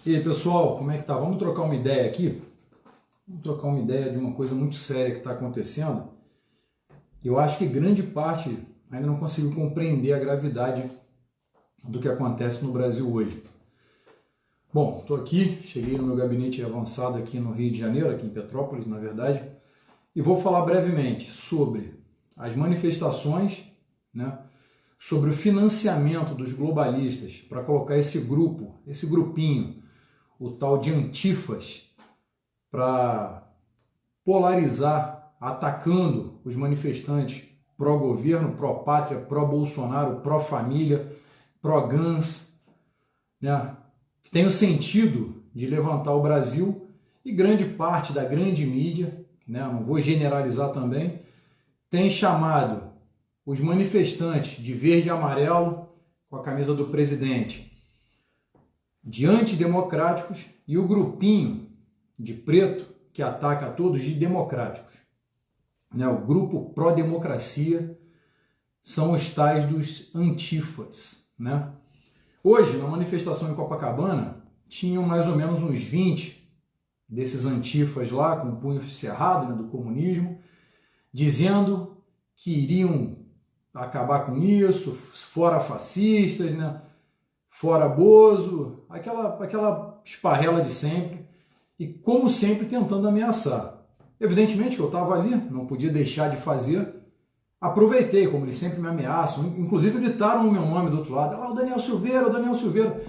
E aí, pessoal, como é que tá? Vamos trocar uma ideia aqui? Vamos trocar uma ideia de uma coisa muito séria que está acontecendo. Eu acho que grande parte ainda não conseguiu compreender a gravidade do que acontece no Brasil hoje. Bom, estou aqui, cheguei no meu gabinete avançado aqui no Rio de Janeiro, aqui em Petrópolis, na verdade, e vou falar brevemente sobre as manifestações, né, sobre o financiamento dos globalistas para colocar esse grupinho, o tal de antifas, para polarizar, atacando os manifestantes pró-governo, pró-pátria, pró-Bolsonaro, pró-família, pró-GANS, né? Que tem o sentido de levantar o Brasil, e grande parte da grande mídia, né? Não vou generalizar também, tem chamado os manifestantes de verde e amarelo com a camisa do presidente de antidemocráticos e o grupinho de preto que ataca a todos de democráticos. Né? O grupo pró-democracia são os tais dos antifas. Né? Hoje, na manifestação em Copacabana, tinham mais ou menos uns 20 desses antifas lá, com o punho cerrado, né, do comunismo, dizendo que iriam acabar com isso, fora fascistas, né? Fora Bozo, aquela esparrela de sempre, e como sempre tentando ameaçar. Evidentemente que eu estava ali, não podia deixar de fazer, aproveitei, como eles sempre me ameaçam, inclusive gritaram o meu nome do outro lado, o Daniel Silveira, o Daniel Silveira.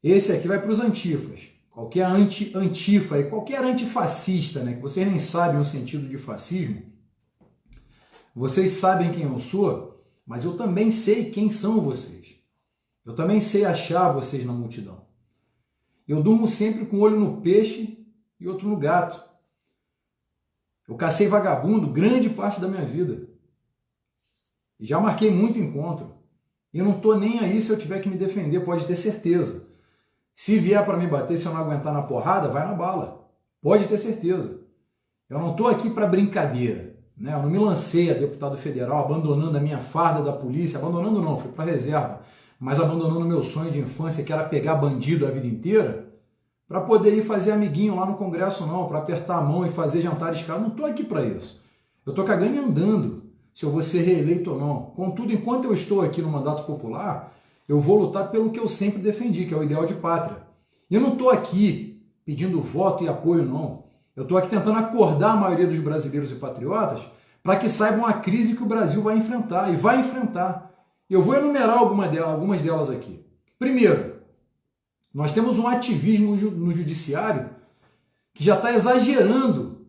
Esse aqui vai para os antifas, qualquer antifa e qualquer antifascista, né, que vocês nem sabem o sentido de fascismo, vocês sabem quem eu sou, mas eu também sei quem são vocês. Eu também sei achar vocês na multidão. Eu durmo sempre com um olho no peixe e outro no gato. Eu cacei vagabundo grande parte da minha vida. E já marquei muito encontro. E eu não estou nem aí se eu tiver que me defender, pode ter certeza. Se vier para me bater, se eu não aguentar na porrada, vai na bala. Pode ter certeza. Eu não estou aqui para brincadeira. Né? Eu não me lancei a deputado federal abandonando a minha farda da polícia. Abandonando não, fui para a reserva. Mas abandonando o meu sonho de infância, que era pegar bandido a vida inteira, para poder ir fazer amiguinho lá no Congresso não, para apertar a mão e fazer jantares caros. Não estou aqui para isso. Eu estou cagando e andando, se eu vou ser reeleito ou não. Contudo, enquanto eu estou aqui no mandato popular, eu vou lutar pelo que eu sempre defendi, que é o ideal de pátria. E eu não estou aqui pedindo voto e apoio, não. Eu estou aqui tentando acordar a maioria dos brasileiros e patriotas para que saibam a crise que o Brasil vai enfrentar, e vai enfrentar. Eu vou enumerar algumas delas aqui. Primeiro, nós temos um ativismo no judiciário que já está exagerando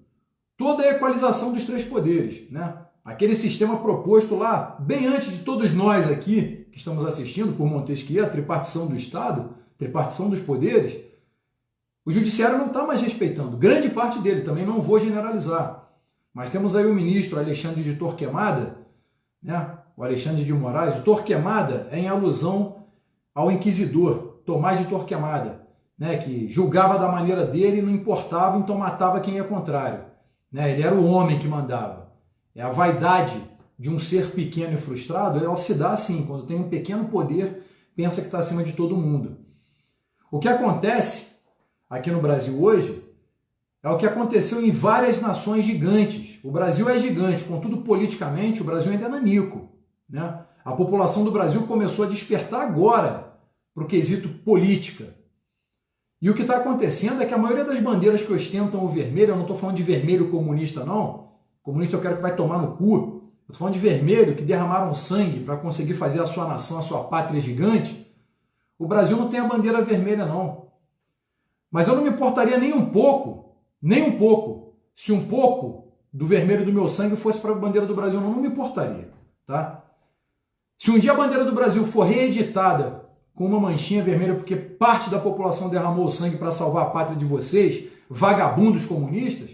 toda a equalização dos três poderes. Né? Aquele sistema proposto lá, bem antes de todos nós aqui, que estamos assistindo, por Montesquieu, a tripartição do Estado, tripartição dos poderes, o judiciário não está mais respeitando. Grande parte dele, também não vou generalizar. Mas temos aí o ministro Alexandre de Torquemada, né? O Alexandre de Moraes. O Torquemada é em alusão ao inquisidor, Tomás de Torquemada, né, que julgava da maneira dele e não importava, então matava quem ia contrário. Né? Ele era o homem que mandava. É a vaidade de um ser pequeno e frustrado, ela se dá assim, quando tem um pequeno poder, pensa que está acima de todo mundo. O que acontece aqui no Brasil hoje é o que aconteceu em várias nações gigantes. O Brasil é gigante, contudo, politicamente, o Brasil ainda é nanico. Né? A população do Brasil começou a despertar agora para o quesito política. E o que está acontecendo é que a maioria das bandeiras que ostentam o vermelho, eu não estou falando de vermelho comunista, não. Comunista eu quero que vai tomar no cu. Eu estou falando de vermelho, que derramaram sangue para conseguir fazer a sua nação, a sua pátria gigante. O Brasil não tem a bandeira vermelha, não. Mas eu não me importaria nem um pouco, se um pouco do vermelho do meu sangue fosse para a bandeira do Brasil, não me importaria. Tá? Se um dia a bandeira do Brasil for reeditada com uma manchinha vermelha porque parte da população derramou o sangue para salvar a pátria de vocês, vagabundos comunistas,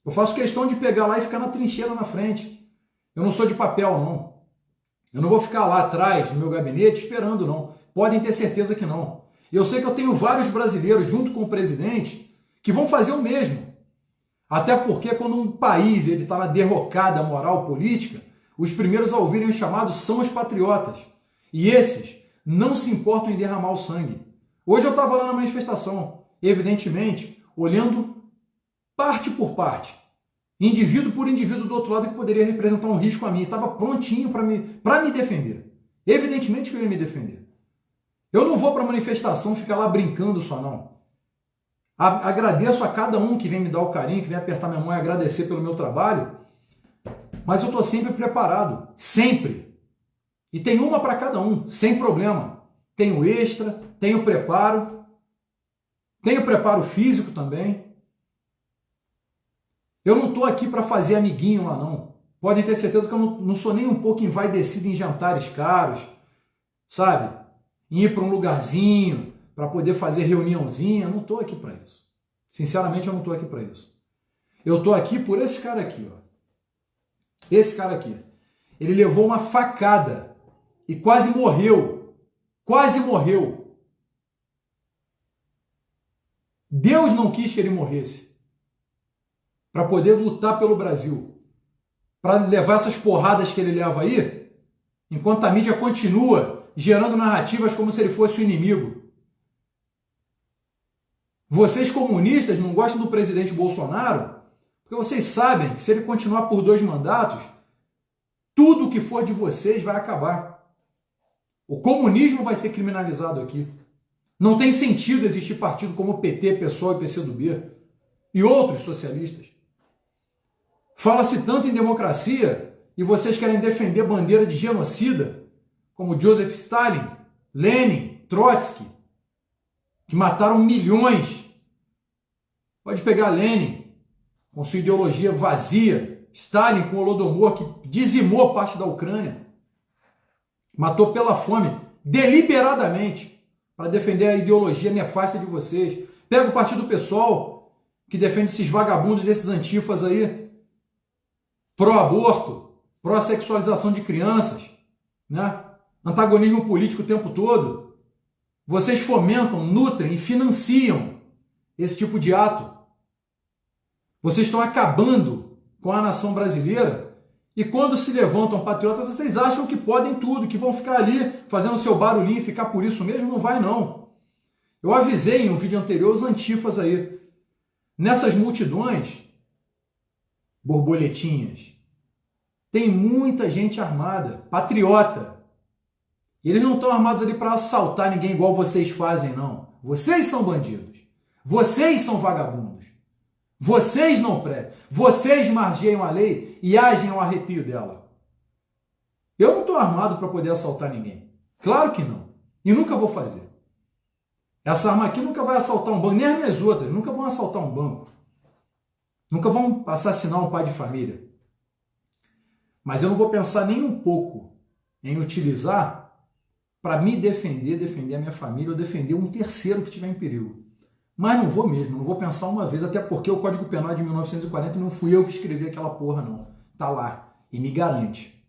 eu faço questão de pegar lá e ficar na trincheira na frente. Eu não sou de papel, não. Eu não vou ficar lá atrás, no meu gabinete, esperando, não. Podem ter certeza que não. Eu sei que eu tenho vários brasileiros, junto com o presidente, que vão fazer o mesmo. Até porque quando um país está na derrocada moral política, os primeiros a ouvirem o chamado são os patriotas. E esses não se importam em derramar o sangue. Hoje eu estava lá na manifestação, evidentemente, olhando parte por parte, indivíduo por indivíduo do outro lado que poderia representar um risco a mim. Estava prontinho para me defender. Evidentemente que eu ia me defender. Eu não vou para a manifestação ficar lá brincando só, não. Agradeço a cada um que vem me dar o carinho, que vem apertar minha mão e agradecer pelo meu trabalho, mas eu estou sempre preparado, sempre. E tem uma para cada um, sem problema. Tenho extra, tenho preparo físico também. Eu não estou aqui para fazer amiguinho lá, não. Podem ter certeza que eu não sou nem um pouco envaidecido em jantares caros, sabe? Em ir para um lugarzinho, para poder fazer reuniãozinha. Eu não estou aqui para isso. Sinceramente, eu não estou aqui para isso. Eu estou aqui por esse cara aqui, ó. Esse cara aqui. Ele levou uma facada e quase morreu. Quase morreu. Deus não quis que ele morresse. Para poder lutar pelo Brasil. Para levar essas porradas que ele leva aí, enquanto a mídia continua gerando narrativas como se ele fosse o inimigo. Vocês comunistas não gostam do presidente Bolsonaro porque vocês sabem que se ele continuar por 2 mandatos, tudo que for de vocês vai acabar. O comunismo vai ser criminalizado aqui. Não tem sentido existir partido como o PT, PSOL e PCdoB e outros socialistas. Fala-se tanto em democracia e vocês querem defender bandeira de genocida, como Joseph Stalin, Lenin, Trotsky, que mataram milhões. Pode pegar Lenin, com sua ideologia vazia, Stalin com o Holodomor, que dizimou parte da Ucrânia, matou pela fome, deliberadamente, para defender a ideologia nefasta de vocês. Pega o partido PSOL, que defende esses vagabundos desses antifas aí, pró-aborto, pró-sexualização de crianças, né? Antagonismo político o tempo todo. Vocês fomentam, nutrem e financiam esse tipo de ato. Vocês estão acabando com a nação brasileira e quando se levantam patriotas, vocês acham que podem tudo, que vão ficar ali fazendo seu barulhinho e ficar por isso mesmo? Não vai, não. Eu avisei em um vídeo anterior os antifas aí. Nessas multidões, borboletinhas, tem muita gente armada, patriota. E eles não estão armados ali para assaltar ninguém igual vocês fazem, não. Vocês são bandidos. Vocês são vagabundos. Vocês não prestam. Vocês margeiam a lei e agem ao arrepio dela. Eu não estou armado para poder assaltar ninguém. Claro que não. E nunca vou fazer. Essa arma aqui nunca vai assaltar um banco, nem as minhas outras. Nunca vão assaltar um banco. Nunca vão assassinar um pai de família. Mas eu não vou pensar nem um pouco em utilizar para me defender, defender a minha família ou defender um terceiro que estiver em perigo. Mas não vou mesmo, não vou pensar uma vez, até porque o Código Penal é de 1940 não fui eu que escrevi aquela porra, não. Tá lá e me garante.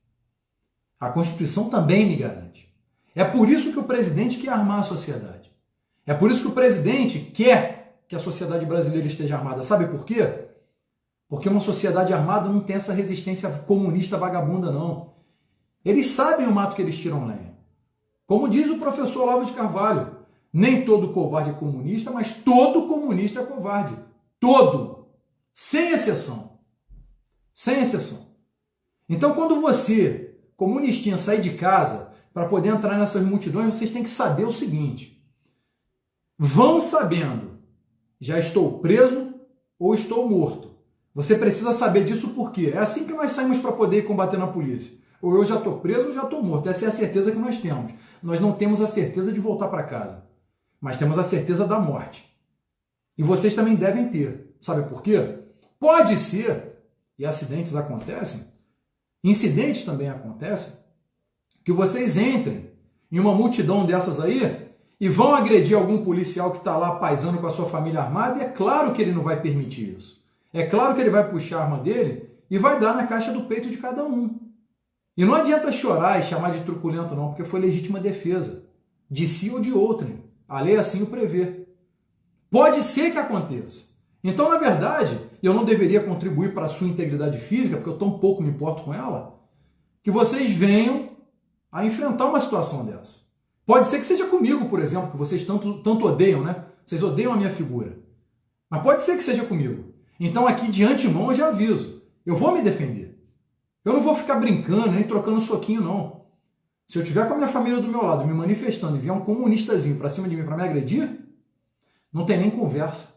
A Constituição também me garante. É por isso que o presidente quer armar a sociedade. É por isso que o presidente quer que a sociedade brasileira esteja armada. Sabe por quê? Porque uma sociedade armada não tem essa resistência comunista vagabunda, não. Eles sabem o mato que eles tiram lenha. Como diz o professor Olavo de Carvalho, nem todo covarde é comunista, mas todo comunista é covarde. Todo. Sem exceção. Sem exceção. Então, quando você, comunistinha, sair de casa para poder entrar nessas multidões, vocês têm que saber o seguinte. Vão sabendo, já estou preso ou estou morto. Você precisa saber disso porque é assim que nós saímos para poder combater na polícia. Ou eu já estou preso ou já estou morto. Essa é a certeza que nós temos. Nós não temos a certeza de voltar para casa, mas temos a certeza da morte. E vocês também devem ter. Sabe por quê? Pode ser, e acidentes acontecem, incidentes também acontecem, que vocês entrem em uma multidão dessas aí e vão agredir algum policial que está lá paisando com a sua família armada, e é claro que ele não vai permitir isso. É claro que ele vai puxar a arma dele e vai dar na caixa do peito de cada um. E não adianta chorar e chamar de truculento não, porque foi legítima defesa, de si ou de outrem. A lei assim o prevê. Pode ser que aconteça. Então, na verdade, eu não deveria contribuir para a sua integridade física, porque eu tão pouco me importo com ela, que vocês venham a enfrentar uma situação dessa. Pode ser que seja comigo, por exemplo, que vocês tanto odeiam, né? Vocês odeiam a minha figura. Mas pode ser que seja comigo. Então aqui de antemão eu já aviso. Eu vou me defender. Eu não vou ficar brincando, nem trocando soquinho, não. Se eu tiver com a minha família do meu lado, me manifestando, e vier um comunistazinho pra cima de mim pra me agredir, não tem nem conversa.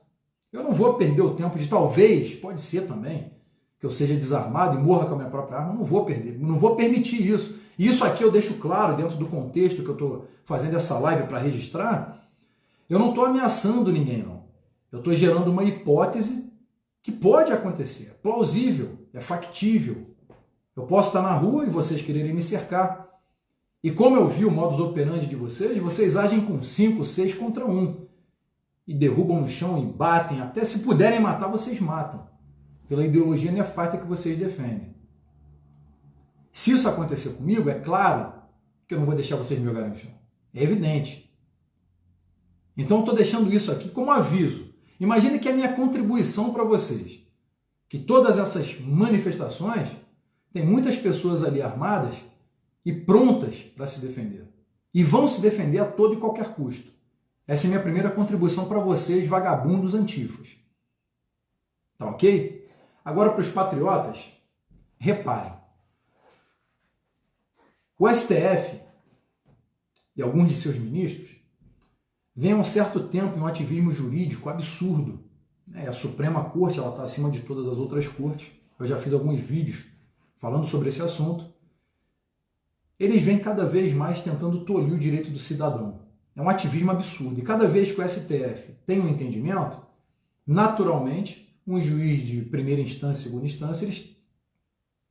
Eu não vou perder o tempo de talvez, pode ser também, que eu seja desarmado e morra com a minha própria arma. Não vou perder, não vou permitir isso. E isso aqui eu deixo claro dentro do contexto que eu estou fazendo essa live para registrar. Eu não estou ameaçando ninguém, não. Eu estou gerando uma hipótese que pode acontecer, é plausível, é factível. Eu posso estar na rua e vocês quererem me cercar. E como eu vi o modus operandi de vocês agem com 5, 6 contra 1. E derrubam no chão e batem, até se puderem matar, vocês matam. Pela ideologia nefasta que vocês defendem. Se isso acontecer comigo, é claro que eu não vou deixar vocês me jogarem no chão. É evidente. Então eu estou deixando isso aqui como aviso. Imagine que é a minha contribuição para vocês. Que todas essas manifestações tem muitas pessoas ali armadas e prontas para se defender. E vão se defender a todo e qualquer custo. Essa é a minha primeira contribuição para vocês, vagabundos antifas. Tá ok? Agora para os patriotas, reparem. O STF e alguns de seus ministros vêm há um certo tempo em um ativismo jurídico absurdo. A Suprema Corte está acima de todas as outras cortes. Eu já fiz alguns vídeos falando sobre esse assunto. Eles vêm cada vez mais tentando tolir o direito do cidadão. É um ativismo absurdo. E cada vez que o STF tem um entendimento, naturalmente, um juiz de primeira instância e segunda instância, eles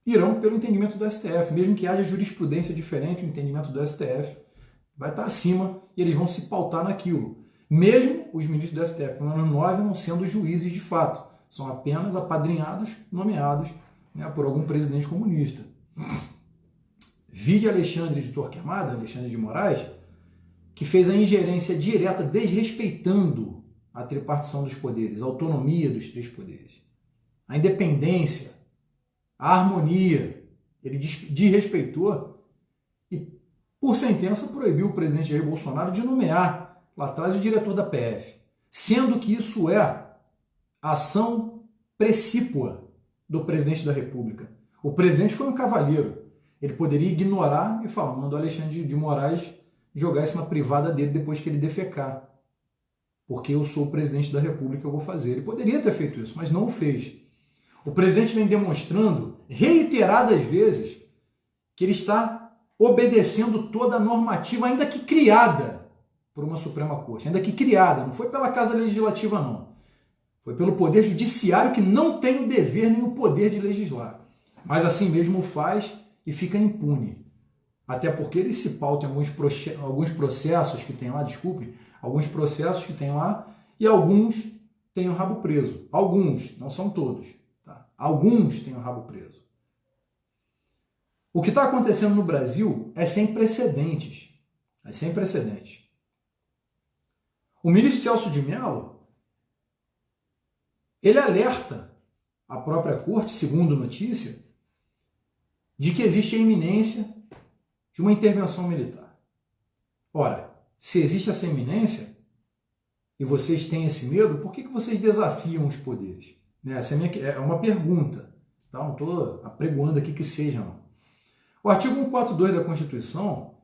irão pelo entendimento do STF. Mesmo que haja jurisprudência diferente, o entendimento do STF vai estar acima e eles vão se pautar naquilo. Mesmo os ministros do STF, no ano 9, não sendo juízes de fato. São apenas apadrinhados, nomeados, né, por algum presidente comunista. Vide Alexandre de Torquemada, Alexandre de Moraes, que fez a ingerência direta desrespeitando a tripartição dos poderes, a autonomia dos três poderes, a independência, a harmonia. Ele desrespeitou e, por sentença, proibiu o presidente Jair Bolsonaro de nomear lá atrás o diretor da PF, sendo que isso é ação precípua do presidente da República. O presidente foi um cavalheiro. Ele poderia ignorar e falar, manda o Alexandre de Moraes jogar isso na privada dele depois que ele defecar. Porque eu sou o presidente da República, eu vou fazer. Ele poderia ter feito isso, mas não o fez. O presidente vem demonstrando reiteradas vezes que ele está obedecendo toda a normativa, ainda que criada por uma Suprema Corte, ainda que criada, não foi pela Casa Legislativa, não. Foi pelo Poder Judiciário, que não tem o dever nem o poder de legislar. Mas assim mesmo faz e fica impune. Até porque ele se pauta em alguns processos que tem lá, alguns processos que tem lá, e alguns têm o rabo preso. Alguns, não são todos. Tá? Alguns têm o rabo preso. O que está acontecendo no Brasil é sem precedentes. É sem precedentes. O ministro Celso de Mello, ele alerta a própria corte, segundo notícia, de que existe a iminência de uma intervenção militar. Ora, se existe essa iminência e vocês têm esse medo, por que vocês desafiam os poderes? Essa é uma pergunta. Tá? Não estou apregoando aqui que seja, não. O artigo 142 da Constituição,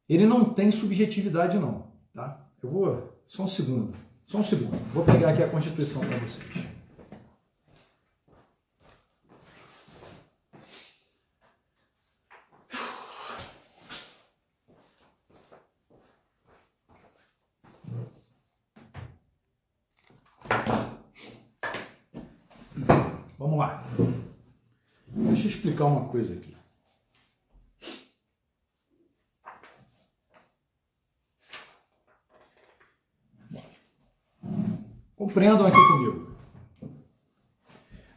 ele não tem subjetividade, não. Tá? Eu vou... Só um segundo. Vou pegar aqui a Constituição para vocês. Vamos lá. Deixa eu explicar uma coisa aqui. Compreendam aqui comigo.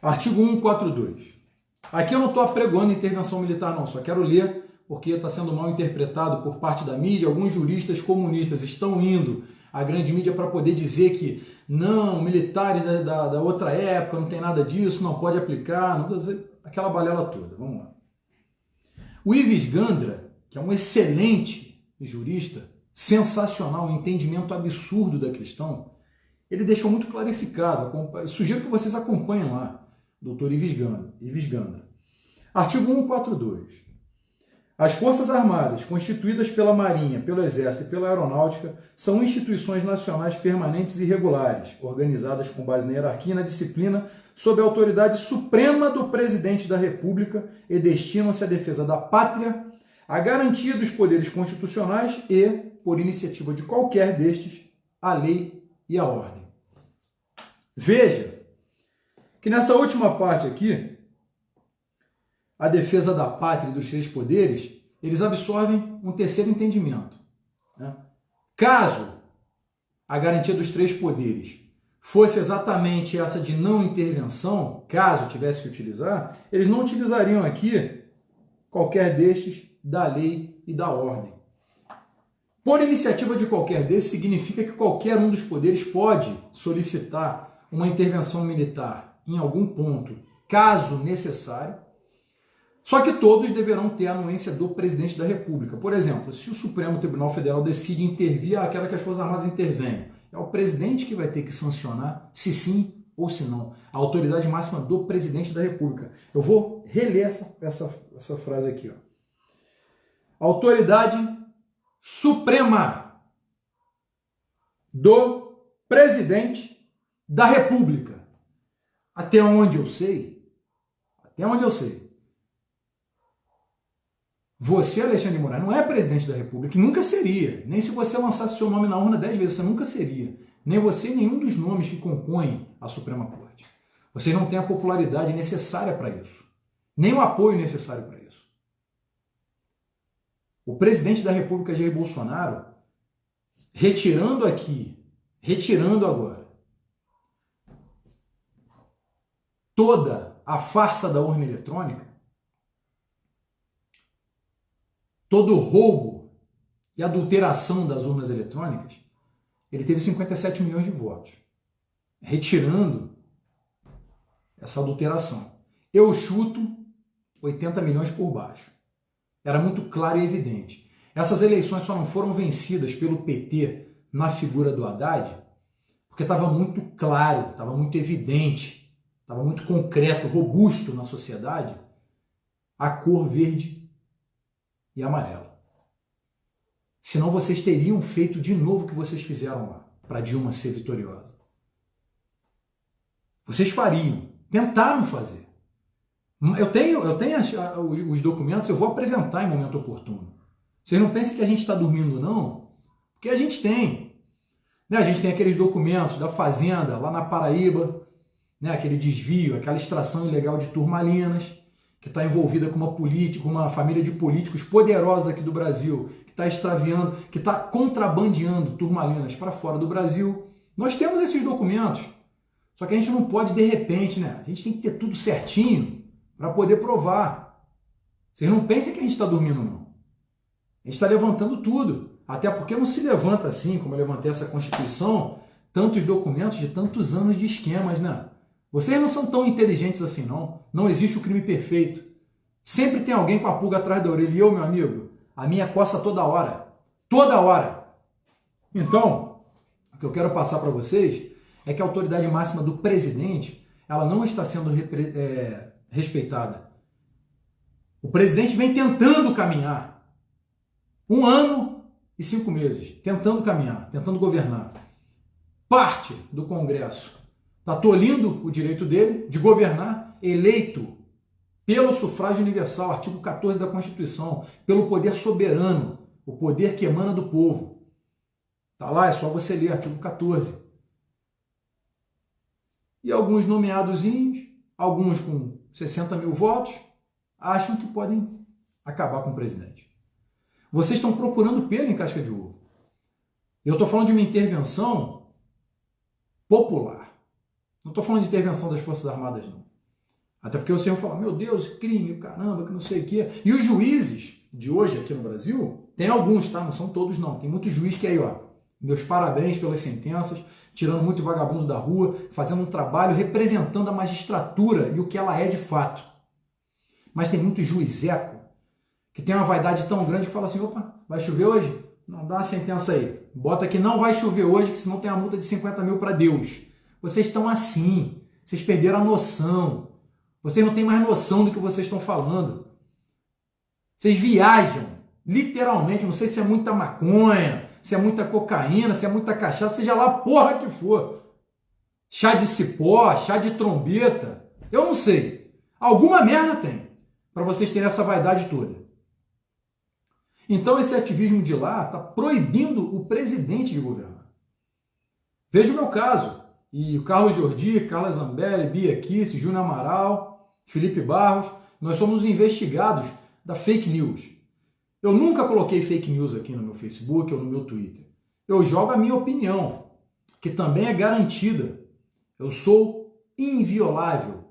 Artigo 142. Aqui eu não estou apregoando intervenção militar, não. Só quero ler porque está sendo mal interpretado por parte da mídia. Alguns juristas comunistas estão indo à grande mídia para poder dizer que não, militares da outra época, não tem nada disso, não pode aplicar, não dizer aquela balela toda. Vamos lá. O Ives Gandra, que é um excelente jurista, sensacional, um entendimento absurdo da questão, ele deixou muito clarificado. Sugiro que vocês acompanhem lá, doutor Ives Gandra. Artigo 142. As Forças Armadas, constituídas pela Marinha, pelo Exército e pela Aeronáutica, são instituições nacionais permanentes e regulares, organizadas com base na hierarquia e na disciplina, sob a autoridade suprema do Presidente da República e destinam-se à defesa da pátria, à garantia dos poderes constitucionais e, por iniciativa de qualquer destes, à lei e à ordem. Veja que nessa última parte aqui, a defesa da pátria e dos três poderes, eles absorvem um terceiro entendimento. Né? Caso a garantia dos três poderes fosse exatamente essa de não intervenção, caso tivesse que utilizar, eles não utilizariam aqui qualquer destes da lei e da ordem. Por iniciativa de qualquer desses, significa que qualquer um dos poderes pode solicitar uma intervenção militar em algum ponto, caso necessário, só que todos deverão ter a anuência do presidente da República. Por exemplo, se o Supremo Tribunal Federal decide intervir, quero que as Forças Armadas intervenham, é o presidente que vai ter que sancionar, se sim ou se não. A autoridade máxima do presidente da República. Eu vou reler essa frase aqui. Ó. Autoridade suprema do presidente da República. Até onde eu sei, você, Alexandre de Moraes, não é presidente da República, e nunca seria. Nem se você lançasse seu nome na urna 10 vezes, você nunca seria. Nem você, nenhum dos nomes que compõem a Suprema Corte. Você não tem a popularidade necessária para isso. Nem o apoio necessário para isso. O presidente da República, Jair Bolsonaro, retirando agora, toda a farsa da urna eletrônica, todo o roubo e adulteração das urnas eletrônicas, ele teve 57 milhões de votos. Retirando essa adulteração. Eu chuto 80 milhões por baixo. Era muito claro e evidente. Essas eleições só não foram vencidas pelo PT na figura do Haddad, porque estava muito claro, estava muito evidente, estava muito concreto, robusto na sociedade, a cor verde e amarelo. Senão vocês teriam feito de novo o que vocês fizeram lá, para Dilma ser vitoriosa. Vocês fariam, tentaram fazer. Eu tenho os documentos, eu vou apresentar em momento oportuno. Vocês não pensem que a gente está dormindo, não, porque a gente tem. Né? A gente tem aqueles documentos da Fazenda, lá na Paraíba, né? Aquele desvio, aquela extração ilegal de turmalinas, que está envolvida com uma família de políticos poderosos aqui do Brasil, que está extraviando, que está contrabandeando turmalinas para fora do Brasil. Nós temos esses documentos, só que a gente não pode, de repente, né? A gente tem que ter tudo certinho para poder provar. Vocês não pensem que a gente está dormindo, não. A gente está levantando tudo, até porque não se levanta assim, como eu levantei essa Constituição, tantos documentos de tantos anos de esquemas, né? Vocês não são tão inteligentes assim, não. Não existe o crime perfeito. Sempre tem alguém com a pulga atrás da orelha. E eu, meu amigo, a minha coça toda hora. Toda hora. Então, o que eu quero passar para vocês é que a autoridade máxima do presidente, ela não está sendo respeitada. O presidente vem tentando caminhar. 1 ano e 5 meses. Tentando caminhar, tentando governar. Parte do Congresso está tolhindo o direito dele de governar, eleito pelo sufrágio universal, artigo 14 da Constituição, pelo poder soberano, o poder que emana do povo. Está lá, é só você ler, artigo 14. E alguns nomeadozinhos, alguns com 60 mil votos, acham que podem acabar com o presidente. Vocês estão procurando pelo em casca de ovo. Eu estou falando de uma intervenção popular. Não estou falando de intervenção das Forças Armadas, não. Até porque você vai falar, meu Deus, crime, caramba, que não sei o quê. E os juízes de hoje aqui no Brasil, tem alguns, tá? Não são todos, não. Tem muitos juízes que aí, ó, meus parabéns pelas sentenças, tirando muito vagabundo da rua, fazendo um trabalho representando a magistratura e o que ela é de fato. Mas tem muito juizeco que tem uma vaidade tão grande que fala assim, opa, vai chover hoje? Não dá a sentença aí. Bota que não vai chover hoje, que senão tem a multa de 50 mil para Deus. Vocês estão assim. Vocês perderam a noção. Vocês não têm mais noção do que vocês estão falando. Vocês viajam, literalmente. Não sei se é muita maconha, se é muita cocaína, se é muita cachaça, seja lá a porra que for. Chá de cipó, chá de trombeta. Eu não sei. Alguma merda tem para vocês terem essa vaidade toda. Então esse ativismo de lá está proibindo o presidente de governar. Veja o meu caso. E o Carlos Jordi, Carla Zambelli, Bia Kicis, Júnior Amaral, Felipe Barros, nós somos os investigados da fake news. Eu nunca coloquei fake news aqui no meu Facebook ou no meu Twitter. Eu jogo a minha opinião, que também é garantida. Eu sou inviolável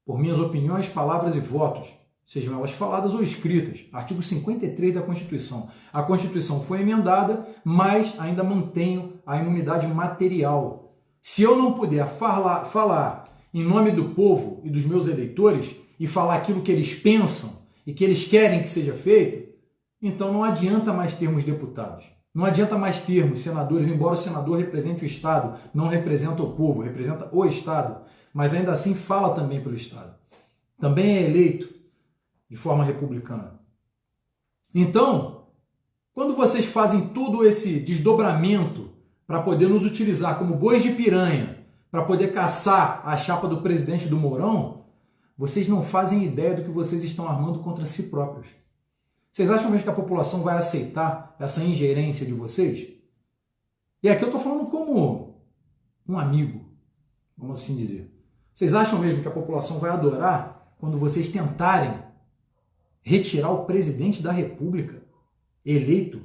por minhas opiniões, palavras e votos, sejam elas faladas ou escritas. Artigo 53 da Constituição. A Constituição foi emendada, mas ainda mantenho a imunidade material. Se eu não puder falar em nome do povo e dos meus eleitores e falar aquilo que eles pensam e que eles querem que seja feito, então não adianta mais termos deputados. Não adianta mais termos senadores, embora o senador represente o Estado, não representa o povo, representa o Estado, mas ainda assim fala também pelo Estado. Também é eleito de forma republicana. Então, quando vocês fazem todo esse desdobramento para poder nos utilizar como bois de piranha, para poder caçar a chapa do presidente do Mourão, vocês não fazem ideia do que vocês estão armando contra si próprios. Vocês acham mesmo que a população vai aceitar essa ingerência de vocês? E aqui eu estou falando como um amigo, vamos assim dizer. Vocês acham mesmo que a população vai adorar quando vocês tentarem retirar o presidente da República eleito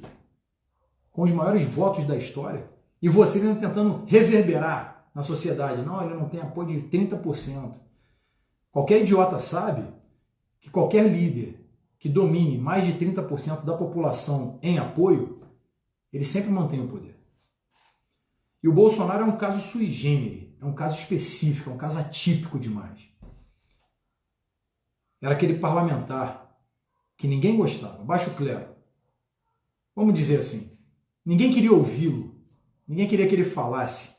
com os maiores votos da história e vocês ainda tentando reverberar na sociedade? Não, ele não tem apoio de 30%. Qualquer idiota sabe que qualquer líder que domine mais de 30% da população em apoio, ele sempre mantém o poder. E o Bolsonaro é um caso sui generis, é um caso específico, é um caso atípico demais. Era aquele parlamentar que ninguém gostava, baixo clero. Vamos dizer assim, ninguém queria ouvi-lo, ninguém queria que ele falasse.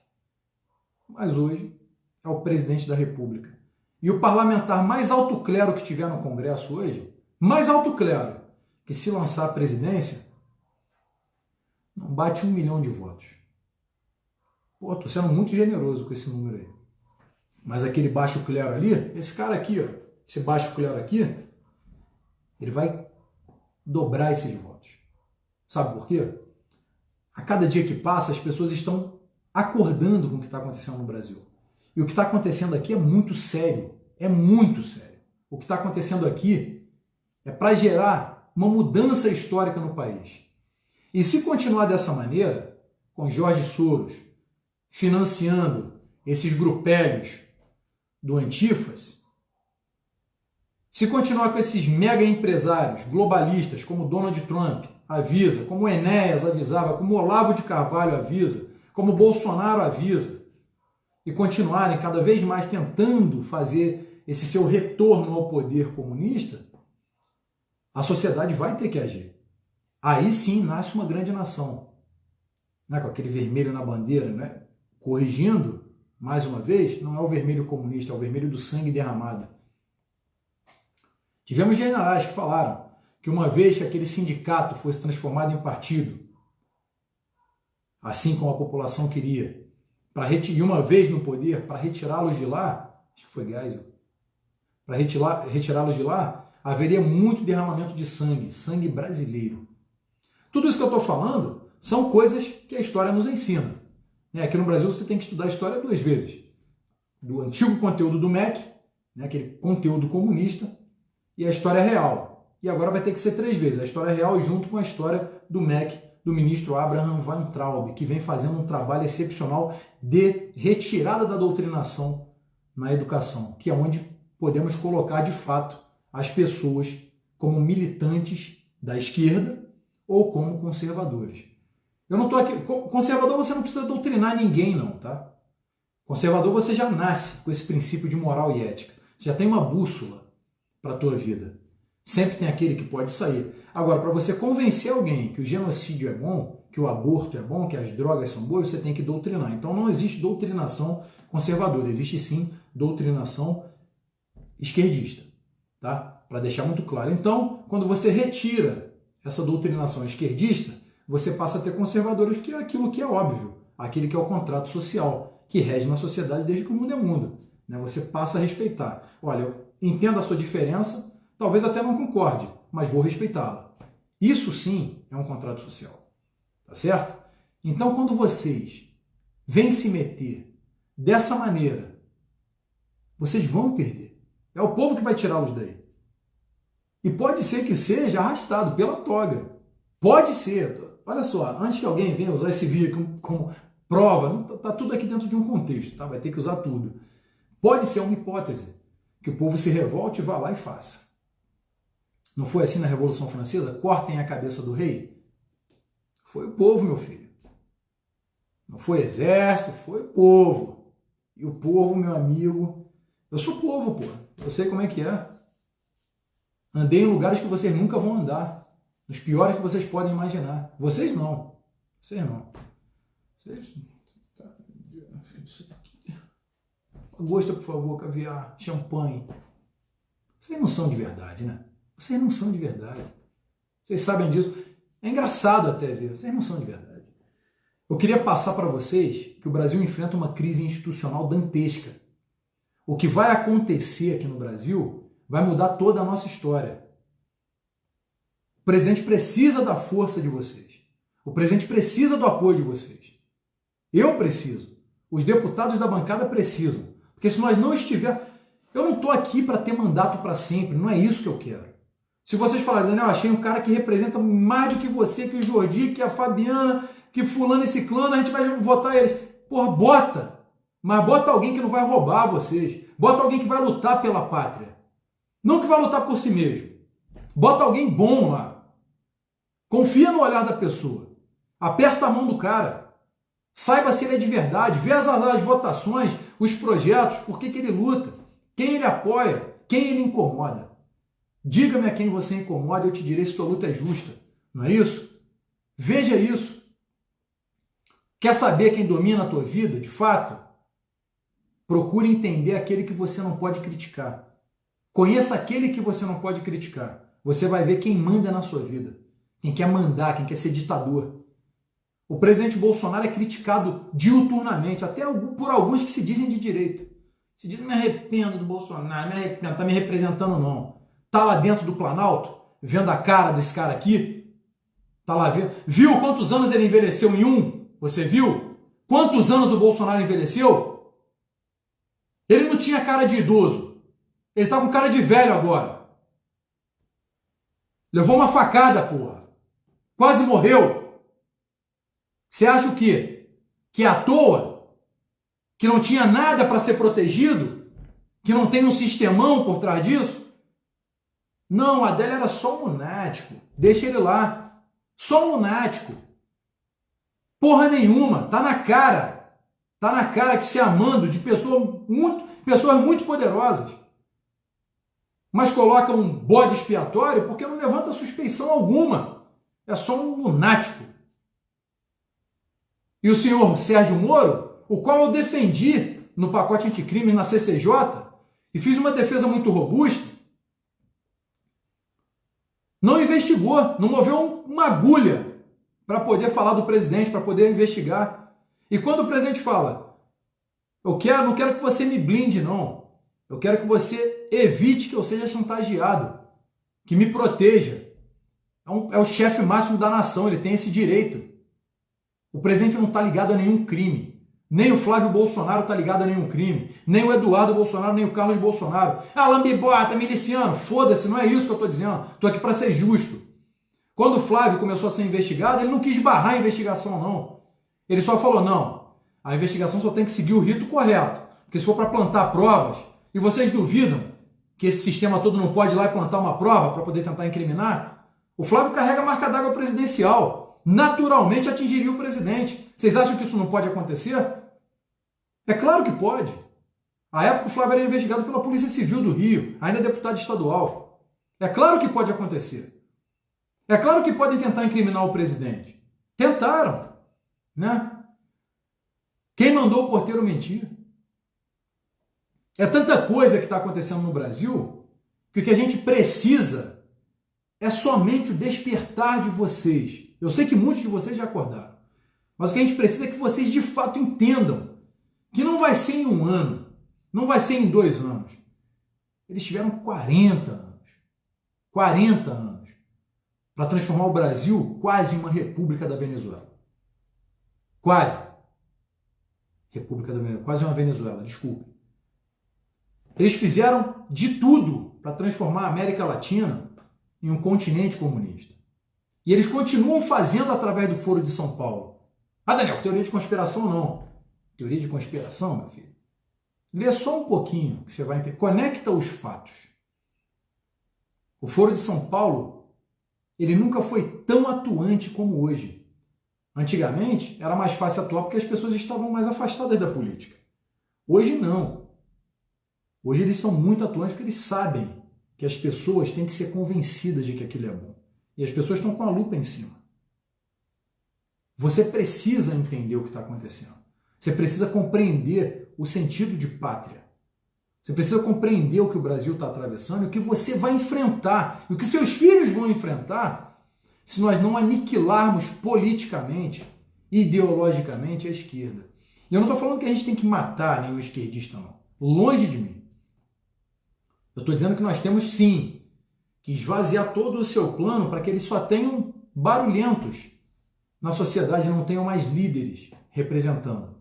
Mas hoje é o presidente da República. E o parlamentar mais alto clero que tiver no Congresso hoje, mais alto clero, que se lançar a presidência, não bate 1 milhão de votos. Pô, estou sendo muito generoso com esse número aí. Mas aquele baixo clero ali, esse cara aqui, ó, esse baixo clero aqui, ele vai dobrar esses votos. Sabe por quê? A cada dia que passa, as pessoas estão acordando com o que está acontecendo no Brasil. E o que está acontecendo aqui é muito sério. É muito sério. O que está acontecendo aqui é para gerar uma mudança histórica no país. E se continuar dessa maneira, com Jorge Soros financiando esses grupelhos do Antifas, se continuar com esses mega empresários globalistas como Donald Trump avisa, como Enéas avisava, como Olavo de Carvalho avisa, como Bolsonaro avisa, e continuarem cada vez mais tentando fazer esse seu retorno ao poder comunista, a sociedade vai ter que agir. Aí sim nasce uma grande nação. Né? Com aquele vermelho na bandeira, né? Corrigindo, mais uma vez, não é o vermelho comunista, é o vermelho do sangue derramado. Tivemos generais que falaram que uma vez que aquele sindicato fosse transformado em partido, assim como a população queria, e uma vez no poder, para retirá-los de lá, acho que foi Geisel, para retirá-los de lá, haveria muito derramamento de sangue, sangue brasileiro. Tudo isso que eu estou falando são coisas que a história nos ensina. Aqui no Brasil você tem que estudar a história 2 vezes. Do antigo conteúdo do MEC, aquele conteúdo comunista, e a história real. E agora vai ter que ser 3 vezes. A história real junto com a história do MEC, do ministro Abraham Weintraub, que vem fazendo um trabalho excepcional de retirada da doutrinação na educação, que é onde podemos colocar de fato as pessoas como militantes da esquerda ou como conservadores. Eu não estou aqui... Conservador você não precisa doutrinar ninguém não, tá? Conservador você já nasce com esse princípio de moral e ética. Você já tem uma bússola para a tua vida. Sempre tem aquele que pode sair. Agora, para você convencer alguém que o genocídio é bom, que o aborto é bom, que as drogas são boas, você tem que doutrinar. Então não existe doutrinação conservadora, existe sim doutrinação esquerdista, tá? Para deixar muito claro. Então, quando você retira essa doutrinação esquerdista, você passa a ter conservadores, que é aquilo que é óbvio, aquele que é o contrato social, que rege na sociedade desde que o mundo é mundo. Né? Você passa a respeitar. Olha, eu entendo a sua diferença, talvez até não concorde, mas vou respeitá-la. Isso sim é um contrato social. Tá certo? Então, quando vocês vêm se meter dessa maneira, vocês vão perder. É o povo que vai tirá-los daí. E pode ser que seja arrastado pela toga. Pode ser. Olha só, antes que alguém venha usar esse vídeo como prova, está tudo aqui dentro de um contexto, tá? Vai ter que usar tudo. Pode ser uma hipótese que o povo se revolte, vá lá e faça. Não foi assim na Revolução Francesa? Cortem a cabeça do rei? Foi o povo, meu filho. Não foi exército, foi o povo. E o povo, meu amigo, eu sou povo, pô. Eu sei como é que é. Andei em lugares que vocês nunca vão andar. Nos piores que vocês podem imaginar. Vocês não. Vocês não. Vocês... Lagosta, por favor, caviar, champanhe. Vocês não são de verdade, né? Vocês não são de verdade. Vocês sabem disso. É engraçado até ver. Vocês não são de verdade. Eu queria passar para vocês que o Brasil enfrenta uma crise institucional dantesca. O que vai acontecer aqui no Brasil vai mudar toda a nossa história. O presidente precisa da força de vocês. O presidente precisa do apoio de vocês. Eu preciso. Os deputados da bancada precisam. Porque se nós não estivermos... Eu não estou aqui para ter mandato para sempre. Não é isso que eu quero. Se vocês falarem, Daniel, achei um cara que representa mais do que você, que o Jordi, que a Fabiana, que fulano e ciclano, a gente vai votar eles. Porra, bota! Mas bota alguém que não vai roubar vocês. Bota alguém que vai lutar pela pátria. Não que vai lutar por si mesmo. Bota alguém bom lá. Confia no olhar da pessoa. Aperta a mão do cara. Saiba se ele é de verdade. Vê as votações, os projetos, por que ele luta, quem ele apoia, quem ele incomoda. Diga-me a quem você incomoda e eu te direi se tua luta é justa. Não é isso? Veja isso. Quer saber quem domina a tua vida, de fato? Procure entender aquele que você não pode criticar. Conheça aquele que você não pode criticar. Você vai ver quem manda na sua vida. Quem quer mandar, quem quer ser ditador. O presidente Bolsonaro é criticado diuturnamente, até por alguns que se dizem de direita. Se dizem, me arrependo do Bolsonaro, me arrependo, não está me representando não. Está lá dentro do Planalto, vendo a cara desse cara aqui. Está lá vendo. Viu quantos anos ele envelheceu em um? Você viu? Quantos anos o Bolsonaro envelheceu? Ele não tinha cara de idoso. Ele está com cara de velho agora. Levou uma facada, porra. Quase morreu. Você acha o quê? Que é à toa? Que não tinha nada para ser protegido? Que não tem um sistemão por trás disso? Não, a Adélio era só um lunático. Deixa ele lá. Só um lunático. Porra nenhuma. Tá na cara. Tá na cara que se amando de pessoas muito poderosas. Mas coloca um bode expiatório porque não levanta suspeição alguma. É só um lunático. E o senhor Sérgio Moro, o qual eu defendi no pacote anticrimes na CCJ, e fiz uma defesa muito robusta, não investigou, não moveu uma agulha para poder falar do presidente, para poder investigar. E quando o presidente fala, não quero que você me blinde, não. Eu quero que você evite que eu seja chantageado, que me proteja. É o chefe máximo da nação, ele tem esse direito. O presidente não está ligado a nenhum crime. Nem o Flávio Bolsonaro está ligado a nenhum crime. Nem o Eduardo Bolsonaro, nem o Carlos Bolsonaro. Ah, lambibota, miliciano. Foda-se, não é isso que eu estou dizendo. Estou aqui para ser justo. Quando o Flávio começou a ser investigado, ele não quis barrar a investigação, não. Ele só falou, não, a investigação só tem que seguir o rito correto. Porque se for para plantar provas, e vocês duvidam que esse sistema todo não pode ir lá e plantar uma prova para poder tentar incriminar, o Flávio carrega a marca d'água presidencial. Naturalmente atingiria o presidente. Vocês acham que isso não pode acontecer? É claro que pode. À época o Flávio era investigado pela Polícia Civil do Rio, ainda deputado estadual. É claro que pode acontecer. É claro que podem tentar incriminar o presidente. Tentaram, né? Quem mandou o porteiro mentir? É tanta coisa que está acontecendo no Brasil que o que a gente precisa é somente o despertar de vocês. Eu sei que muitos de vocês já acordaram, mas o que a gente precisa é que vocês de fato entendam que não vai ser em 1 ano, não vai ser em 2 anos. Eles tiveram 40 anos. 40 anos para transformar o Brasil quase em uma república da Venezuela. Quase. República da Venezuela. Quase uma Venezuela, desculpe. Eles fizeram de tudo para transformar a América Latina em um continente comunista. E eles continuam fazendo através do Foro de São Paulo. Ah, Daniel, teoria de conspiração não. Teoria de conspiração, meu filho? Lê só um pouquinho que você vai entender. Conecta os fatos. O Foro de São Paulo, ele nunca foi tão atuante como hoje. Antigamente, era mais fácil atuar porque as pessoas estavam mais afastadas da política. Hoje, não. Hoje eles são muito atuantes porque eles sabem que as pessoas têm que ser convencidas de que aquilo é bom. E as pessoas estão com a lupa em cima. Você precisa entender o que está acontecendo. Você precisa compreender o sentido de pátria. Você precisa compreender o que o Brasil está atravessando e o que você vai enfrentar, e o que seus filhos vão enfrentar se nós não aniquilarmos politicamente e ideologicamente a esquerda. E eu não estou falando que a gente tem que matar nenhum esquerdista, não. Longe de mim. Eu estou dizendo que nós temos, sim, que esvaziar todo o seu plano para que eles só tenham barulhentos na sociedade, não tenham mais líderes representando.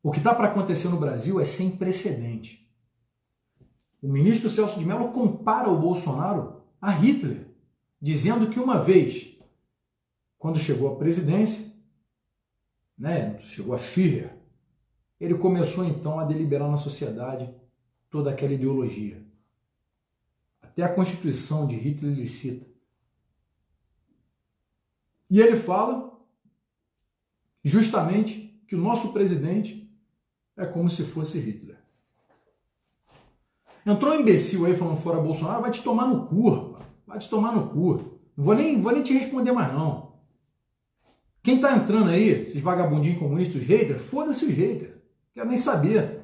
O que está para acontecer no Brasil é sem precedente. O ministro Celso de Mello compara o Bolsonaro a Hitler, dizendo que uma vez, quando chegou à presidência, né, chegou a Führer, ele começou então a deliberar na sociedade toda aquela ideologia. Até a Constituição de Hitler ele cita. E ele fala justamente que o nosso presidente é como se fosse Hitler. Entrou um imbecil aí falando fora Bolsonaro, vai te tomar no cu, rapaz. Vai te tomar no cu. Não vou nem te responder mais, não. Quem tá entrando aí, esses vagabundinhos comunistas, os haters, foda-se os haters. Quero nem saber.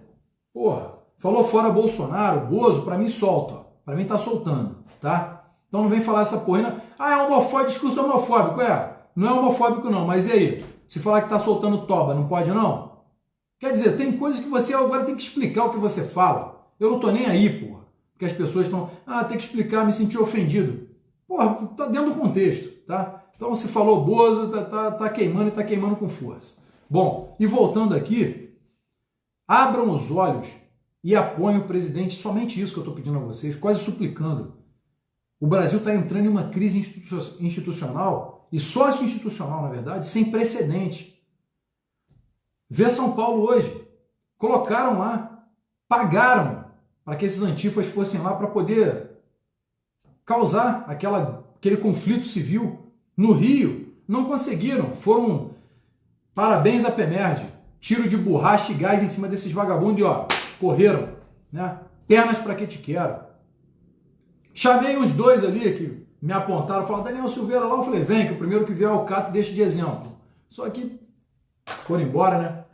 Porra, falou fora Bolsonaro, Bozo, pra mim solta. Ó. Pra mim tá soltando, tá? Então não vem falar essa porra, não. Ah, é homofóbico, discurso homofóbico, é? Não é homofóbico não, mas e aí? Se falar que tá soltando toba, não pode não? Quer dizer, tem coisas que você agora tem que explicar o que você fala. Eu não tô nem aí, porra. Porque as pessoas estão, tem que explicar, me senti ofendido. Porra, tá dentro do contexto, tá? Então se falou Bozo, tá queimando e tá queimando com força. Bom, e voltando aqui, abram os olhos e apoiem o presidente, somente isso que eu estou pedindo a vocês, quase suplicando. O Brasil está entrando em uma crise institucional e sócio-institucional, na verdade, sem precedente. Vê São Paulo hoje. Colocaram lá, pagaram para que esses antifas fossem lá para poder causar aquele conflito civil. No Rio, não conseguiram. Foram, parabéns à PEMERG, tiro de borracha e gás em cima desses vagabundos e ó, correram, né? Pernas para que te quero. Chamei uns dois ali que me apontaram, falaram, Daniel Silveira lá, eu falei, vem, que o primeiro que vier ao cato deixa de exemplo. Só que foram embora, né?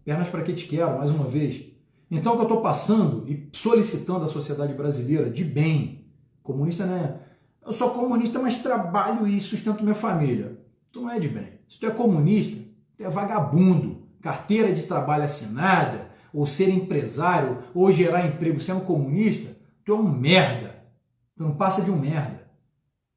Pernas para que te quero, mais uma vez. Então o que eu estou passando e solicitando à sociedade brasileira de bem, comunista, né? Eu sou comunista, mas trabalho e sustento minha família. Tu não é de bem. Se tu é comunista, tu é vagabundo, carteira de trabalho assinada, ou ser empresário, ou gerar emprego sendo comunista, tu é um merda. Tu não passa de um merda.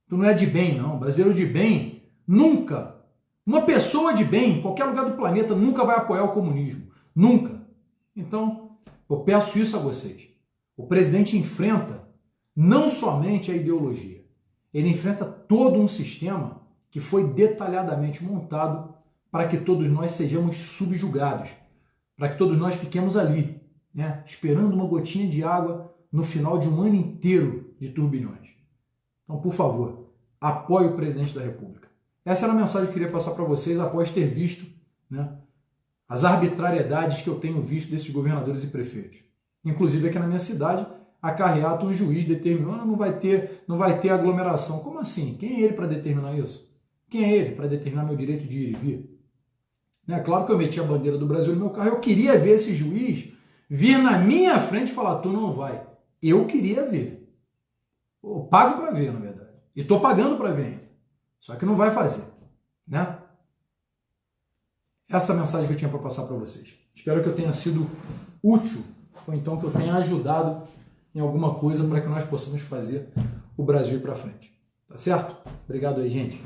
Tu não é de bem, não. Brasileiro de bem, nunca. Uma pessoa de bem, em qualquer lugar do planeta, nunca vai apoiar o comunismo. Nunca. Então, eu peço isso a vocês. O presidente enfrenta não somente a ideologia, ele enfrenta todo um sistema que foi detalhadamente montado para que todos nós sejamos subjugados, para que todos nós fiquemos ali, né, esperando uma gotinha de água no final de um ano inteiro de turbilhões. Então, por favor, apoie o presidente da República. Essa era a mensagem que eu queria passar para vocês após ter visto, né, as arbitrariedades que eu tenho visto desses governadores e prefeitos. Inclusive aqui na minha cidade, a carreata, um juiz determinou, não vai ter aglomeração. Como assim? Quem é ele para determinar isso? Quem é ele para determinar meu direito de ir e vir? Né? Claro que eu meti a bandeira do Brasil no meu carro, eu queria ver esse juiz vir na minha frente e falar, tu não vai. Eu queria ver. Eu pago para ver, na verdade. E estou pagando para ver ainda. Só que não vai fazer. Né? Essa é a mensagem que eu tinha para passar para vocês. Espero que eu tenha sido útil, ou então que eu tenha ajudado em alguma coisa para que nós possamos fazer o Brasil ir para frente. Tá certo? Obrigado aí, gente.